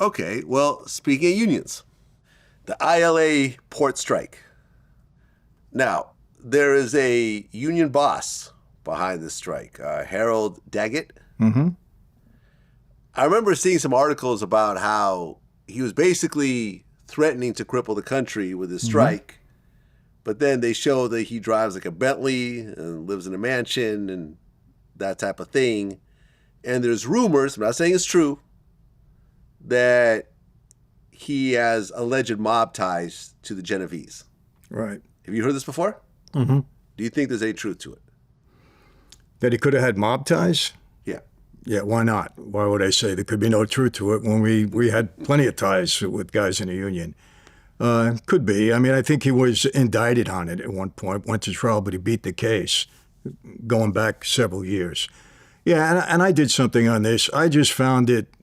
Okay, well, speaking of unions, the ILA port strike. Now, there is a union boss behind this strike, Harold Daggett. Mm-hmm. I remember seeing some articles about how he was basically threatening to cripple the country with his strike, but then they show that he drives like a Bentley and lives in a mansion and that type of thing. And there's rumors, I'm not saying it's true, that he has alleged mob ties to the Genovese. Right. Have you heard this before? Mm-hmm. Do you think there's any truth to it? That he could have had mob ties? Yeah. Yeah, why not? Why would I say there could be no truth to it when we had plenty of ties with guys in the union? Could be. I mean, I think he was indicted on it at one point, went to trial, but he beat the case going back several years. Yeah, and I did something on this. I just found it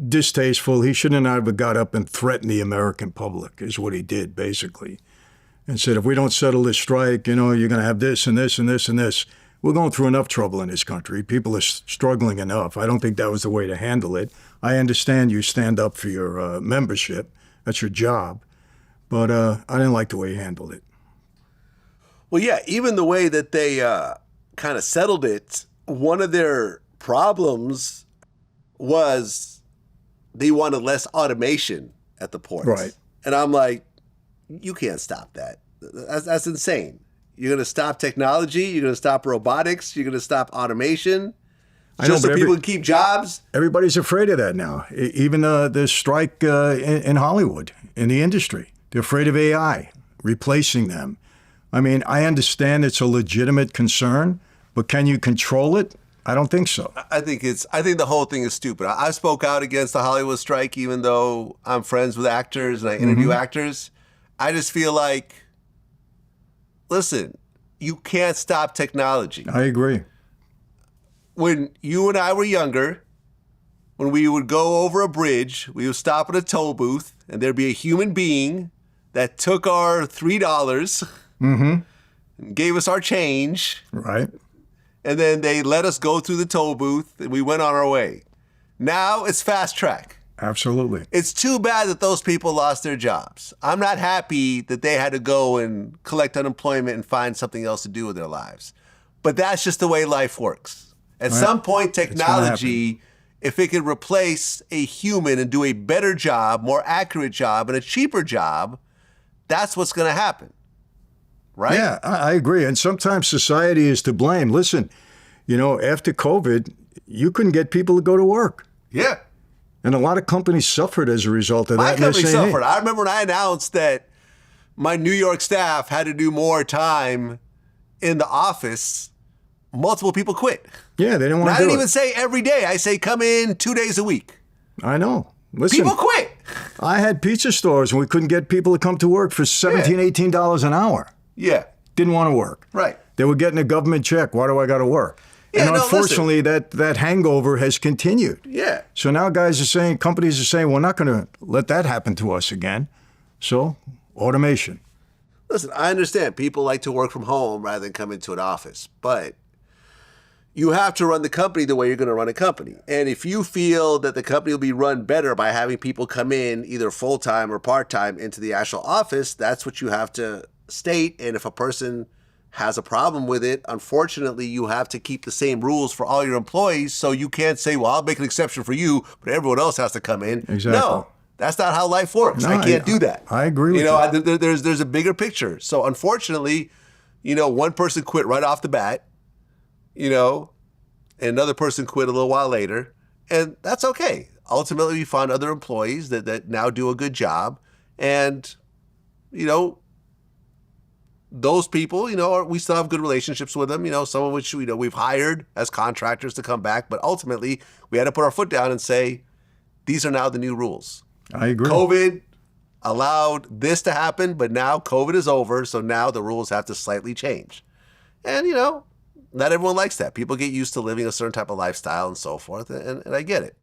distasteful. He shouldn't have got up and threatened the American public, is what he did, basically. And said, if we don't settle this strike, you're going to have this and this and this and this. We're going through enough trouble in this country. People are struggling enough. I don't think that was the way to handle it. I understand you stand up for your membership. That's your job. But I didn't like the way he handled it. Well, yeah, even the way that they kind of settled it, one of their problems was they wanted less automation at the ports. Right. And I'm like, you can't stop that. That's insane. You're going to stop technology. You're going to stop robotics. You're going to stop automation. Just so people can keep jobs. Everybody's afraid of that now. Even the strike in Hollywood, in the industry. They're afraid of AI, replacing them. I mean, I understand it's a legitimate concern, but can you control it? I don't think so. I think the whole thing is stupid. I spoke out against the Hollywood strike, even though I'm friends with actors and I interview actors. I just feel like, listen, you can't stop technology. I agree. When you and I were younger, when we would go over a bridge, we would stop at a toll booth, and there'd be a human being that took our $3 and gave us our change. Right. And then they let us go through the toll booth, and we went on our way. Now it's fast track. Absolutely. It's too bad that those people lost their jobs. I'm not happy that they had to go and collect unemployment and find something else to do with their lives. But that's just the way life works. At some point, technology, if it could replace a human and do a better job, more accurate job, and a cheaper job, that's what's going to happen. Right? Yeah, I agree. And sometimes society is to blame. Listen, after COVID, you couldn't get people to go to work. Yeah. And a lot of companies suffered as a result of that. My company suffered. I remember when I announced that my New York staff had to do more time in the office, multiple people quit. Yeah, they didn't want to do it. I didn't even say every day. I say come in 2 days a week. I know. Listen, people quit. I had pizza stores and we couldn't get people to come to work for $17, $18 an hour. Yeah. Didn't want to work. Right. They were getting a government check. Why do I got to work? Yeah, and unfortunately, that hangover has continued. Yeah. So now companies are saying, we're not going to let that happen to us again. So, automation. Listen, I understand people like to work from home rather than come into an office, but you have to run the company the way you're going to run a company. And if you feel that the company will be run better by having people come in either full-time or part-time into the actual office, that's what you have to state. And if a person has a problem with it, unfortunately, you have to keep the same rules for all your employees. So you can't say, well, I'll make an exception for you, but everyone else has to come in. Exactly. No, that's not how life works. No, I can't do that. I agree with you. There's a bigger picture. So unfortunately, one person quit right off the bat, and another person quit a little while later. And that's okay. Ultimately, we found other employees that now do a good job. And, those people, we still have good relationships with them, some of which, we've hired as contractors to come back. But ultimately, we had to put our foot down and say, these are now the new rules. I agree. COVID allowed this to happen, but now COVID is over. So now the rules have to slightly change. And, not everyone likes that. People get used to living a certain type of lifestyle and so forth. And I get it.